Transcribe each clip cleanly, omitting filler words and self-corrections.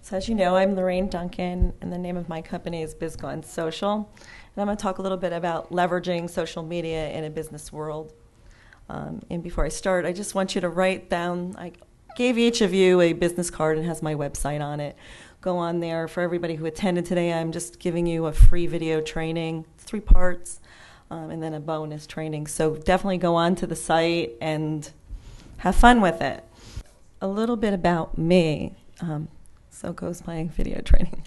So as you know, I'm Lorraine Duncan, and the name of my company is BizGone Social. And I'm going to talk a little bit about leveraging social media in a business world. And before I start, I just want you to write down, I gave each of you a business card and it has my website on it. Go on there. For everybody who attended today, I'm just giving you a free video training, 3 parts, and then a bonus training. So definitely go on to the site and have fun with it. A little bit about me. So goes my video training.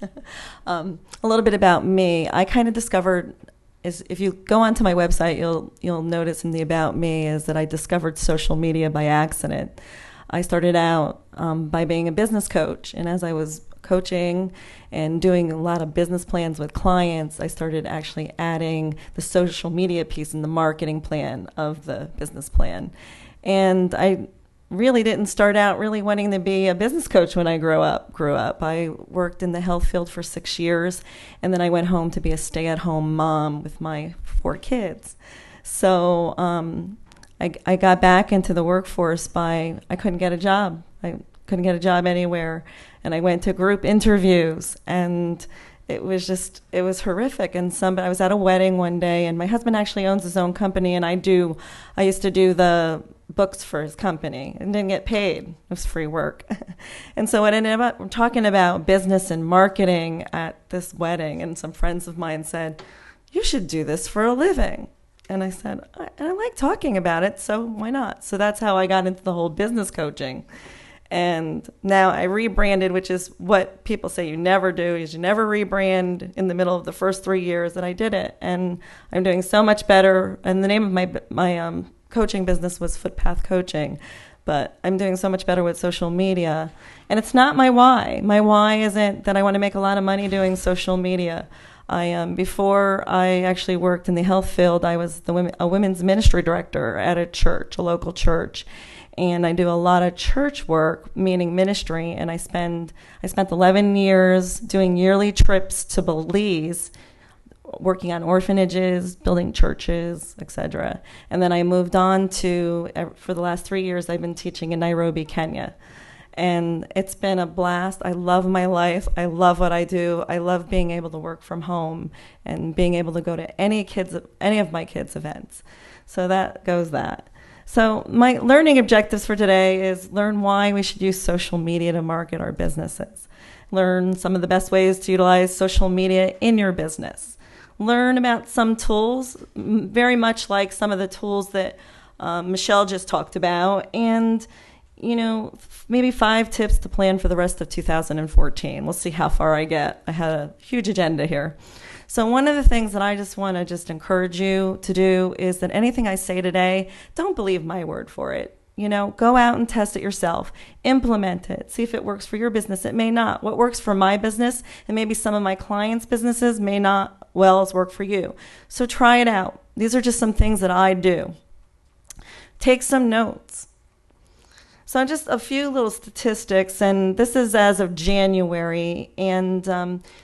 A little bit about me. I kind of discovered, if you go onto my website, you'll notice in the About Me is that I discovered social media by accident. I started out by being a business coach, and as I was coaching and doing a lot of business plans with clients, I started actually adding the social media piece in the marketing plan of the business plan. And I really didn't start out really wanting to be a business coach when I grew up. I worked in the health field for 6 years, and then I went home to be a stay-at-home mom with my 4 kids. So I got back into the workforce I couldn't get a job. I couldn't get a job anywhere, and I went to group interviews, and it was horrific. And I was at a wedding one day, and my husband actually owns his own company, and I used to do the books for his company and didn't get paid. It was free work. And so I ended up talking about business and marketing at this wedding, and some friends of mine said, "You should do this for a living." And I said, I like talking about it, so why not? So that's how I got into the whole business coaching. And now I rebranded, which is what people say you never do, is you never rebrand in the middle of the first 3 years, and I did it. And I'm doing so much better. And the name of my coaching business was Footpath Coaching, but I'm doing so much better with social media. And it's not my why. My why isn't that I want to make a lot of money doing social media. Before I actually worked in the health field, I was a women's ministry director at a church, a local church. And I do a lot of church work, meaning ministry, and I spent 11 years doing yearly trips to Belize, working on orphanages, building churches, etc. And then I moved on for the last 3 years, I've been teaching in Nairobi, Kenya. And it's been a blast. I love my life. I love what I do. I love being able to work from home and being able to go to any of my kids' events. So that goes that. So my learning objectives for today is learn why we should use social media to market our businesses. Learn some of the best ways to utilize social media in your business. Learn about some tools, very much like some of the tools that Michelle just talked about, and maybe 5 tips to plan for the rest of 2014. We'll see how far I get. I had a huge agenda here. So one of the things that I just want to encourage you to do is that anything I say today, don't believe my word for it. Go out and test it yourself. Implement it. See if it works for your business. It may not. What works for my business and maybe some of my clients' businesses may not work for you. So try it out. These are just some things that I do. Take some notes. So just a few little statistics, and this is as of January. And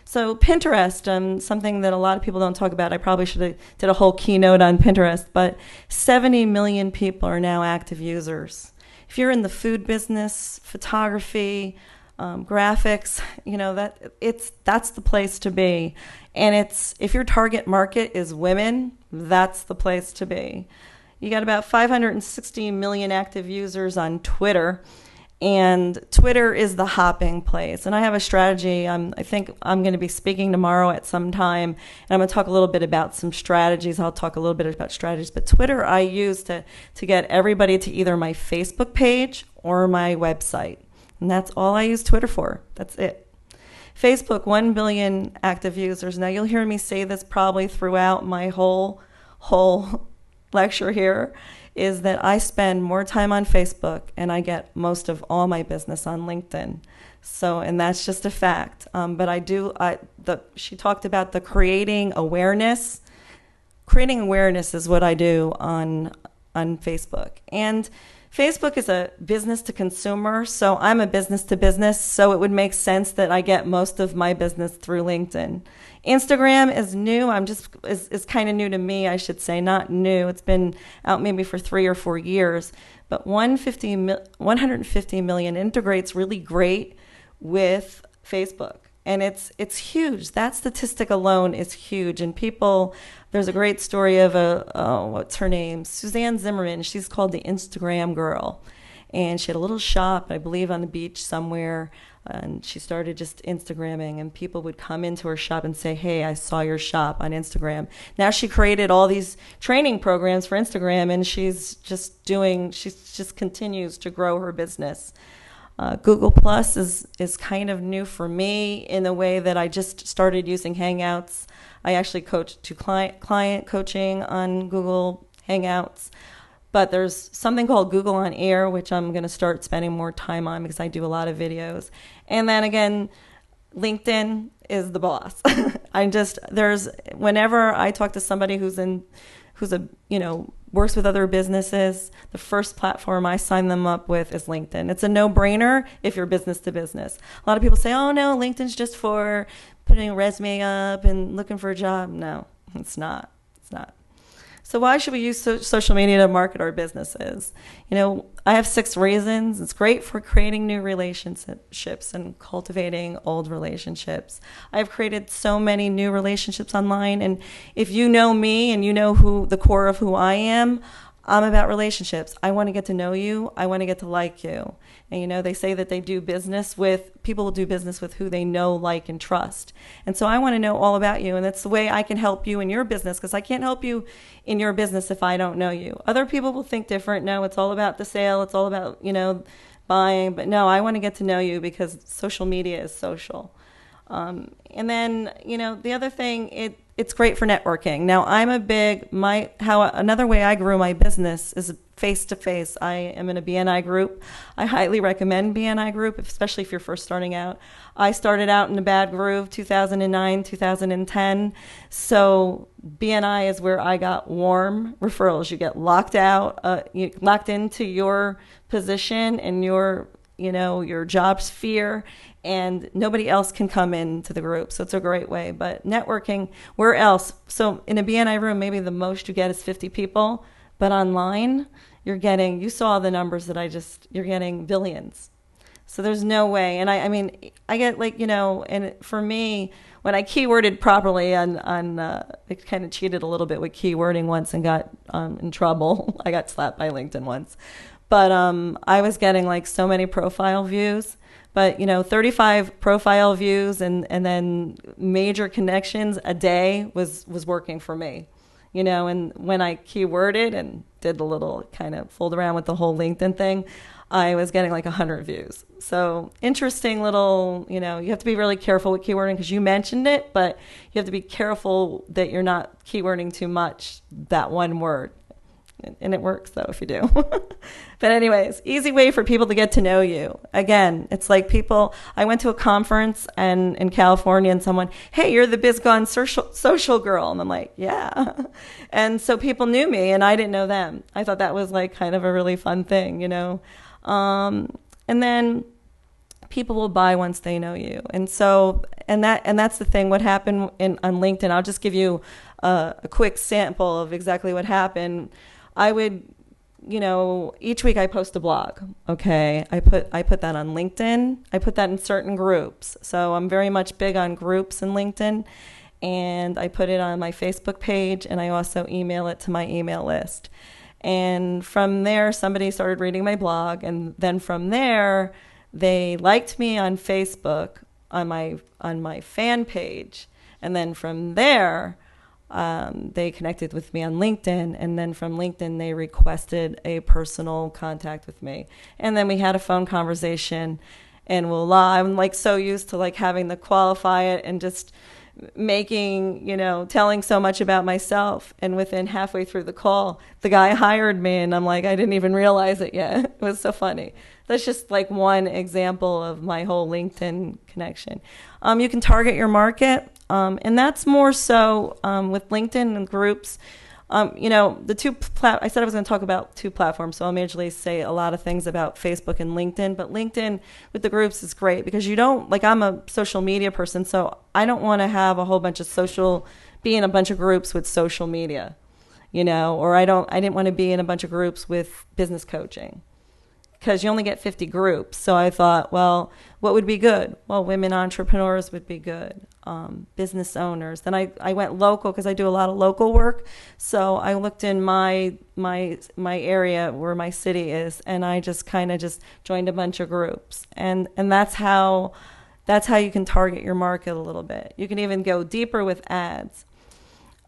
so Pinterest, something that a lot of people don't talk about. I probably should have did a whole keynote on Pinterest, but 70 million people are now active users. If you're in the food business, photography, graphics, that's the place to be. And if your target market is women, that's the place to be. You got about 560 million active users on Twitter, and Twitter is the hopping place. And I have a strategy. I think I'm going to be speaking tomorrow at some time, and I'm going to talk a little bit about some strategies. I'll talk a little bit about strategies, but Twitter I use to get everybody to either my Facebook page or my website, and that's all I use Twitter for. That's it. Facebook, 1 billion active users. Now you'll hear me say this probably throughout my whole lecture here, is that I spend more time on Facebook and I get most of all my business on LinkedIn. So, and that's just a fact. But she talked about the creating awareness. Creating awareness is what I do on Facebook. And Facebook is a business to consumer, so I'm a business to business, so it would make sense that I get most of my business through LinkedIn. Instagram is new. It's kind of new to me, I should say, not new. It's been out maybe for 3 or 4 years, but 150 million integrates really great with Facebook. And it's huge. That statistic alone is huge. And people, there's a great story of what's her name? Suzanne Zimmerman. She's called the Instagram girl. And she had a little shop, I believe, on the beach somewhere. And she started just Instagramming, and people would come into her shop and say, hey, I saw your shop on Instagram. Now she created all these training programs for Instagram, and she just continues to grow her business. Google Plus is kind of new for me in the way that I just started using Hangouts. I actually coach to client coaching on Google Hangouts. But there's something called Google On Air, which I'm going to start spending more time on because I do a lot of videos. And then again, LinkedIn is the boss. Whenever I talk to somebody who's works with other businesses, the first platform I sign them up with is LinkedIn. It's a no-brainer if you're business to business. A lot of people say, oh no, LinkedIn's just for putting a resume up and looking for a job. No, it's not. It's not. So why should we use social media to market our businesses? I have 6 reasons. It's great for creating new relationships and cultivating old relationships. I've created so many new relationships online, and if you know me and you know the core of who I am, I'm about relationships. I want to get to know you. I want to get to like you. And they say that people will do business with who they know, like, and trust. And so I want to know all about you. And that's the way I can help you in your business, because I can't help you in your business if I don't know you. Other people will think different. No, it's all about the sale. It's all about, buying. But no, I want to get to know you because social media is social. And then, the other thing, it's great for networking. Now, another way I grew my business is face-to-face. I am in a BNI group. I highly recommend BNI group, especially if you're first starting out. I started out in a bad groove, 2009, 2010. So BNI is where I got warm referrals. You get locked into your position and your job sphere, and nobody else can come into the group. So it's a great way. But networking, where else? So in a BNI room, maybe the most you get is 50 people. But online, you saw the numbers you're getting billions. So there's no way. And I get and for me, when I keyworded properly I kind of cheated a little bit with keywording once and got in trouble. I got slapped by LinkedIn once. But I was getting so many profile views. But 35 profile views and then major connections a day was working for me. And when I keyworded and did the little kind of fooled around with the whole LinkedIn thing, I was getting 100 views. So interesting little, you have to be really careful with keywording because you mentioned it, but you have to be careful that you're not keywording too much, that one word. And it works, though, if you do. But anyways, easy way for people to get to know you. Again, it's like I went to a conference in California and someone, hey, you're the BizGone social girl. And I'm like, yeah. And so people knew me and I didn't know them. I thought that was kind of a really fun thing, And then people will buy once they know you. And so, and that's the thing, what happened on LinkedIn. I'll just give you a quick sample of exactly what happened. I would, each week I post a blog, okay? I put that on LinkedIn. I put that in certain groups. So I'm very much big on groups in LinkedIn. And I put it on my Facebook page, and I also email it to my email list. And from there, somebody started reading my blog. And then from there, they liked me on Facebook on my fan page. And then from there, they connected with me on LinkedIn, and then from LinkedIn they requested a personal contact with me, and then we had a phone conversation. And voila, I'm so used to having to qualify it and just making, telling so much about myself, and within halfway through the call the guy hired me, and I'm I didn't even realize it yet. It was so funny. That's just one example of my whole LinkedIn connection. You can target your market. And that's more so with LinkedIn and groups. I said I was going to talk about 2 platforms, so I'll majorly say a lot of things about Facebook and LinkedIn. But LinkedIn with the groups is great because I'm a social media person, so I don't want to have a whole bunch of be in a bunch of groups with social media, or I didn't want to be in a bunch of groups with business coaching. because you only get 50 groups. So I thought, well, what would be good? Well, women entrepreneurs would be good, business owners. Then I went local because I do a lot of local work. So I looked in my area where my city is, and I just kind of just joined a bunch of groups, and that's how you can target your market a little bit. You can even go deeper with ads.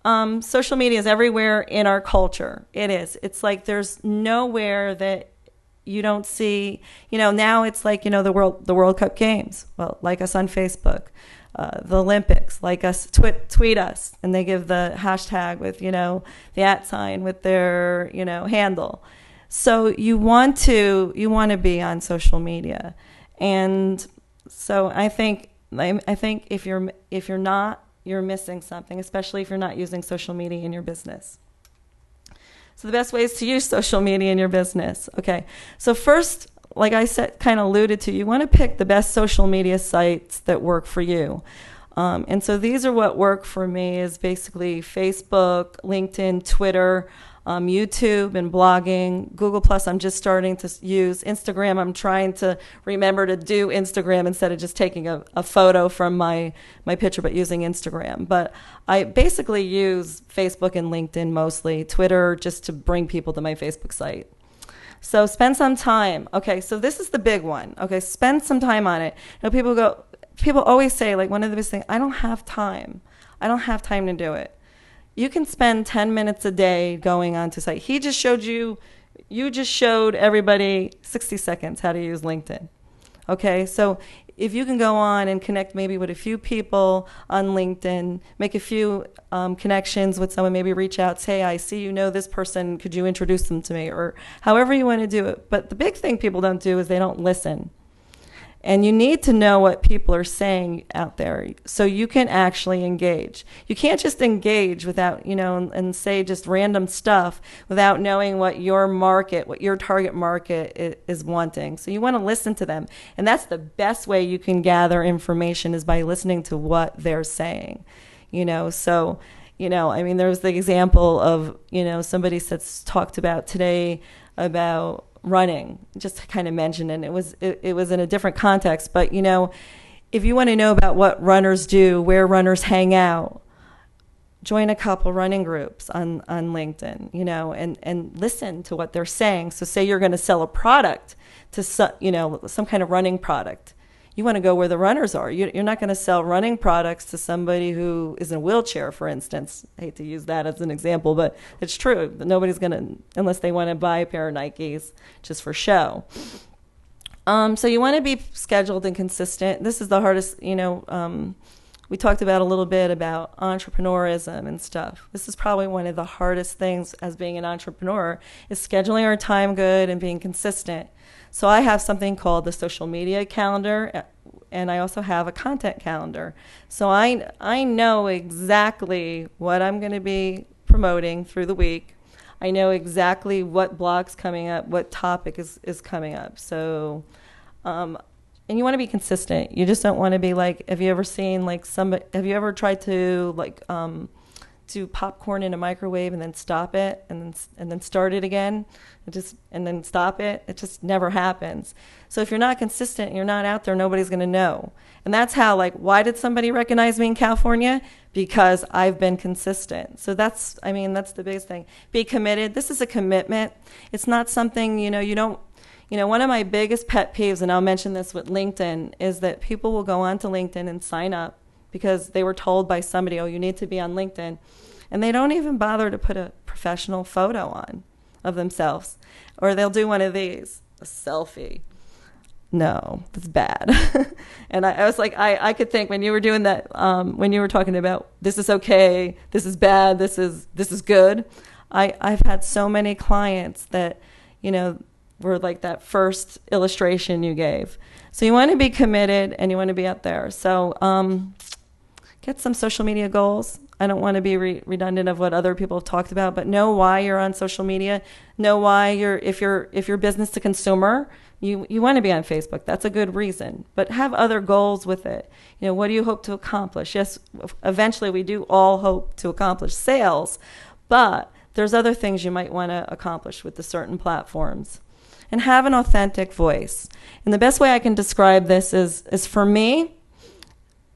Social media is everywhere in our culture. It is. It's like there's nowhere that you don't see, now it's like, the World Cup games. Well, like us on Facebook, the Olympics, like us, tweet us, and they give the hashtag with, the @ with their, handle. So you want to be on social media. And so I think if you're not, you're missing something, especially if you're not using social media in your business. So the best ways to use social media in your business. Okay, so first, like I said, kind of alluded to, you want to pick the best social media sites that work for you. And so these are what work for me is basically Facebook, LinkedIn, Twitter, YouTube and blogging. Google Plus I'm just starting to use. Instagram, I'm trying to remember to do Instagram instead of just taking a photo from my picture, but using Instagram. But I basically use Facebook and LinkedIn mostly. Twitter just to bring people to my Facebook site. So spend some time. Okay, so this is the big one. Okay, spend some time on it. People always say, like, one of the biggest things, I don't have time. I don't have time to do it. You can spend 10 minutes a day going onto site. You just showed everybody 60 seconds how to use LinkedIn. Okay, so if you can go on and connect maybe with a few people on LinkedIn, make a few connections with someone, maybe reach out, say, I see you know this person, could you introduce them to me? Or however you want to do it. But the big thing people don't do is they don't listen. And you need to know what people are saying out there so you can actually engage. You can't just engage without, and say just random stuff without knowing what your market, what your target market is wanting. So you want to listen to them. And that's the best way you can gather information is by listening to what they're saying. So, there was the example of, somebody talked about today about running, just kind of mentioned, and it was in a different context, but if you want to know about what runners do, where runners hang out, join a couple running groups on LinkedIn, and listen to what they're saying. So say you're going to sell a product to some kind of running product. You want to go where the runners are. You're not going to sell running products to somebody who is in a wheelchair, for instance. I hate to use that as an example, but it's true. Nobody's going to, unless they want to buy a pair of Nikes just for show. So you want to be scheduled and consistent. This is the hardest, we talked about a little bit about entrepreneurism and stuff. This is probably one of the hardest things as being an entrepreneur is scheduling our time good and being consistent. So I have something called the social media calendar, and I also have a content calendar. So I know exactly what I'm going to be promoting through the week. I know exactly what blog's coming up, what topic is coming up. So, and you want to be consistent. You just don't want to be like, have you ever tried to do popcorn in a microwave and then stop it and then start it again and then stop it? It just never happens. So if you're not consistent and you're not out there, nobody's going to know. And that's how, why did somebody recognize me in California? Because I've been consistent. So that's the biggest thing. Be committed. This is a commitment. It's not something, you don't, one of my biggest pet peeves, and I'll mention this with LinkedIn, is that people will go onto LinkedIn and sign up because they were told by somebody, oh, you need to be on LinkedIn. And they don't even bother to put a professional photo on of themselves. Or they'll do one of these, a selfie. No, that's bad. And I was like, I could think when you were doing that, when you were talking about this is okay, this is bad, this is good. I've had so many clients that, were like that first illustration you gave. So you want to be committed and you want to be out there. So get some social media goals. I don't want to be redundant of what other people have talked about, but know why you're on social media. Know why if you're business to consumer, you want to be on Facebook. That's a good reason. But have other goals with it. What do you hope to accomplish? Yes, eventually we do all hope to accomplish sales, but there's other things you might want to accomplish with the certain platforms. and have an authentic voice. And the best way I can describe this is for me,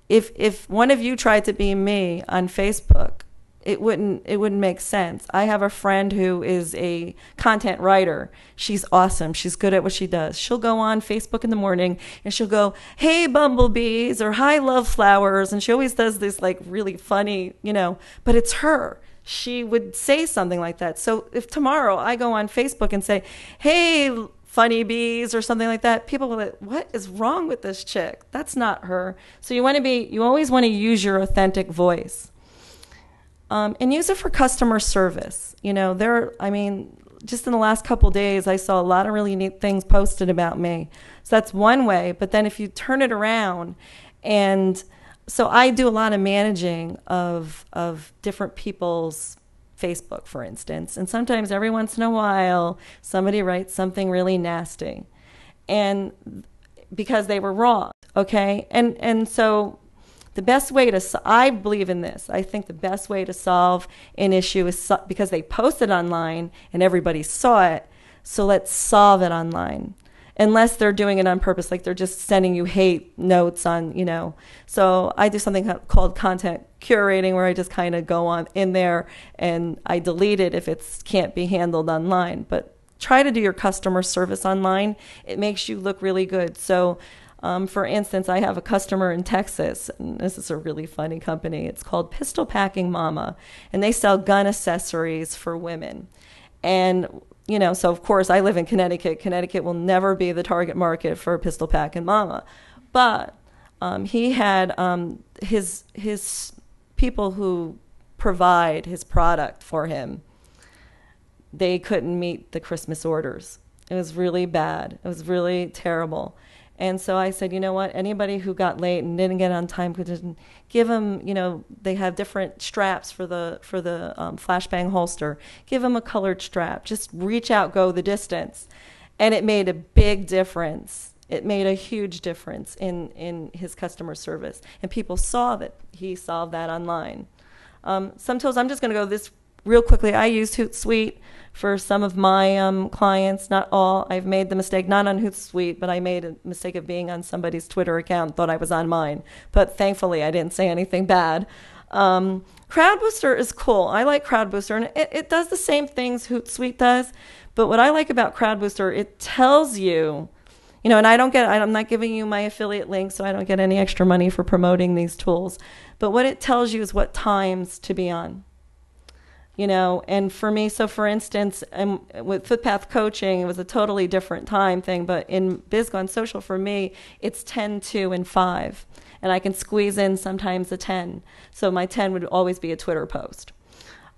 if one of you tried to be me on Facebook, it wouldn't make sense. I have a friend who is a content writer. She's awesome. She's good at what she does. She'll go on Facebook in the morning and she'll go, "Hey, bumblebees," or "Hi, love flowers." And she always does this like really funny, but it's her. She would say something like that. So if tomorrow I go on Facebook and say, "Hey, funny bees," or something like that, people will be like, "What is wrong with this chick? That's not her." So you always want to use your authentic voice. And use it for customer service. Just in the last couple of days, I saw a lot of really neat things posted about me. So that's one way. But then if you turn it around, and so I do a lot of managing of different people's Facebook, for instance. And sometimes every once in a while, somebody writes something really nasty, and because they were wrong, okay? And so the best way I believe in this. I think the best way to solve an issue is because they posted online and everybody saw it, so let's solve it online. Unless they're doing it on purpose, like they're just sending you hate notes on, So I do something called content curating, where I just kind of go on in there and I delete it if it can't be handled online. But try to do your customer service online. It makes you look really good. So for instance, I have a customer in Texas, and this is a really funny company. It's called Pistol Packing Mama, and they sell gun accessories for women. And, so of course I live in Connecticut. Connecticut will never be the target market for Pistol Packing Mama. But he had his people who provide his product for him, they couldn't meet the Christmas orders. It was really bad. It was really terrible. And so I said, you know what, anybody who got late and didn't get on time, could give them, they have different straps for the flashbang holster. Give them a colored strap. Just reach out, go the distance. And it made a big difference. It made a huge difference in his customer service. And people saw that he solved that online. Some tools, I'm just going to go this real quickly. I use Hootsuite for some of my clients, not all. I've made the mistake, not on Hootsuite, but I made a mistake of being on somebody's Twitter account, thought I was on mine. But thankfully, I didn't say anything bad. Crowd Booster is cool. I like Crowd Booster, and it does the same things Hootsuite does. But what I like about Crowd Booster, it tells you, and I'm not giving you my affiliate link, so I don't get any extra money for promoting these tools. But what it tells you is what times to be on. And for me, so for instance, with Footpath Coaching, it was a totally different time thing, but in BizGone Social, for me, it's 10, 2, and 5. And I can squeeze in sometimes a 10. So my 10 would always be a Twitter post.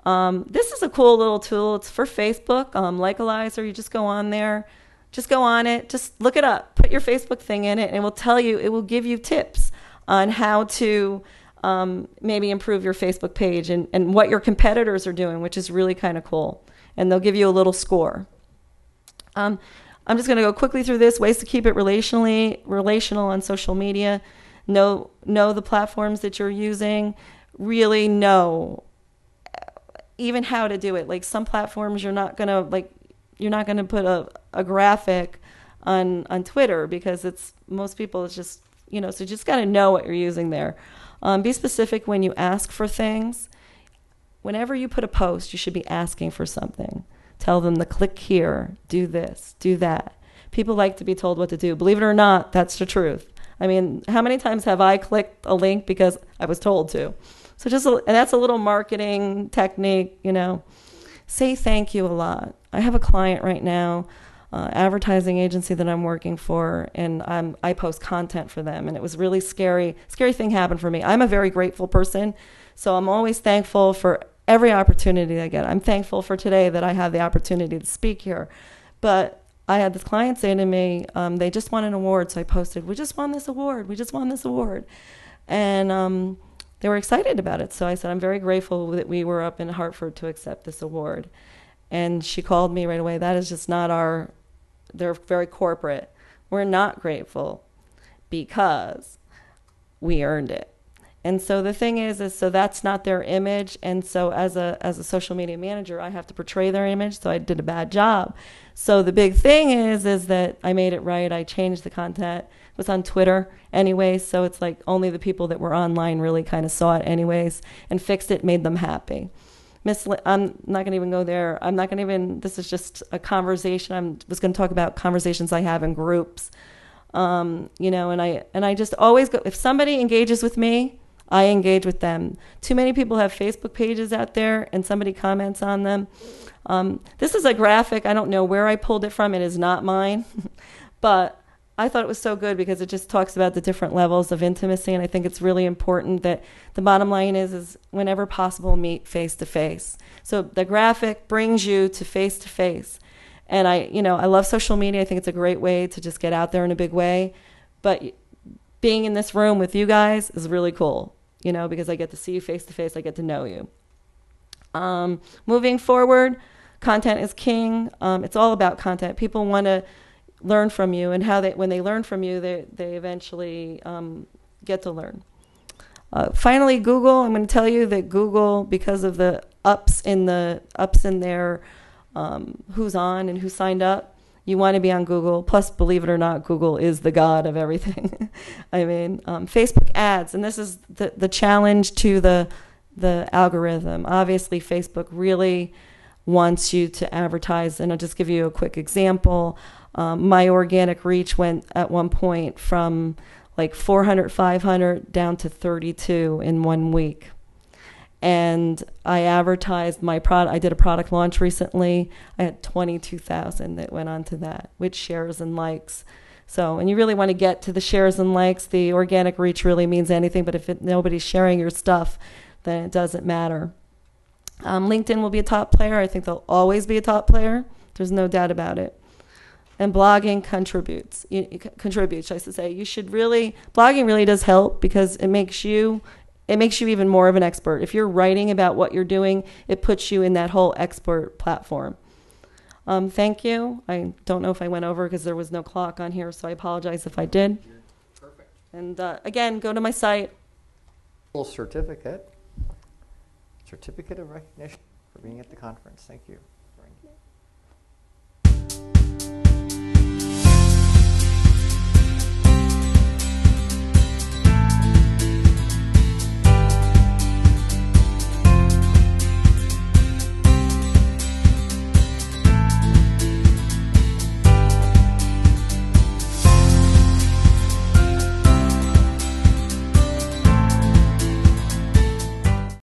This is a cool little tool. It's for Facebook, Likealizer. You just go on there, just go on it, just look it up, put your Facebook thing in it, and it will give you tips on how to maybe improve your Facebook page and what your competitors are doing, which is really kind of cool. And they'll give you a little score. I'm just going to go quickly through this. Ways to keep it relational on social media. Know the platforms that you're using. Really know even how to do it. Like some platforms, you're not going to put a graphic on Twitter because most people it's just, so you just got to know what you're using there. Be specific when you ask for things. Whenever you put a post, you should be asking for something. Tell them to click here, do this, do that. People like to be told what to do. Believe it or not, that's the truth. I mean, how many times have I clicked a link because I was told to? So and that's a little marketing technique, Say thank you a lot. I have a client right now, advertising agency that I'm working for, and I post content for them, and it was really scary thing happened for me. I'm a very grateful person, so I'm always thankful for every opportunity I get. I'm thankful for today that I have the opportunity to speak here. But I had this client say to me, they just won an award, so I posted, we just won this award. And they were excited about it. So I said, I'm very grateful that we were up in Hartford to accept this award. And she called me right away. That is just not they're very corporate. We're not grateful because we earned it. And so the thing is so that's not their image. And so as a social media manager, I have to portray their image. So I did a bad job. So the big thing is that I made it right. I changed the content. It was on Twitter anyway. So it's like only the people that were online really kind of saw it anyways, and fixed it, made them happy. I'm not going to even go there. I'm not going to even, this is just a conversation. I was going to talk about conversations I have in groups. You know, and I just always go, if somebody engages with me, I engage with them. Too many people have Facebook pages out there and somebody comments on them. This is a graphic. I don't know where I pulled it from. It is not mine. But I thought it was so good because it just talks about the different levels of intimacy. And I think it's really important that the bottom line is whenever possible, meet face to face. So the graphic brings you to face. And I love social media. I think it's a great way to just get out there in a big way. But being in this room with you guys is really cool, you know, because I get to see you face to face. I get to know you. Moving forward, content is king. It's all about content. People want to learn from you, and when they learn from you, they eventually get to learn. Finally, Google. I'm going to tell you that Google, because of the ups in their who's on and who signed up, you want to be on Google. Plus, believe it or not, Google is the god of everything. I mean, Facebook ads, and this is the challenge to the algorithm. Obviously, Facebook really wants you to advertise, and I'll just give you a quick example. My organic reach went at one point from like 400, 500 down to 32 in 1 week. And I advertised my product. I did a product launch recently. I had 22,000 that went onto that with shares and likes. So, and you really want to get to the shares and likes. The organic reach really means anything, but if nobody's sharing your stuff, then it doesn't matter. LinkedIn will be a top player. I think they'll always be a top player. There's no doubt about it. And blogging contributes, I should say. You should really, blogging really does help because it makes you even more of an expert. If you're writing about what you're doing, it puts you in that whole expert platform. Thank you. I don't know if I went over because there was no clock on here, so I apologize if I did. Perfect. And again, go to my site. Full certificate of recognition for being at the conference. Thank you.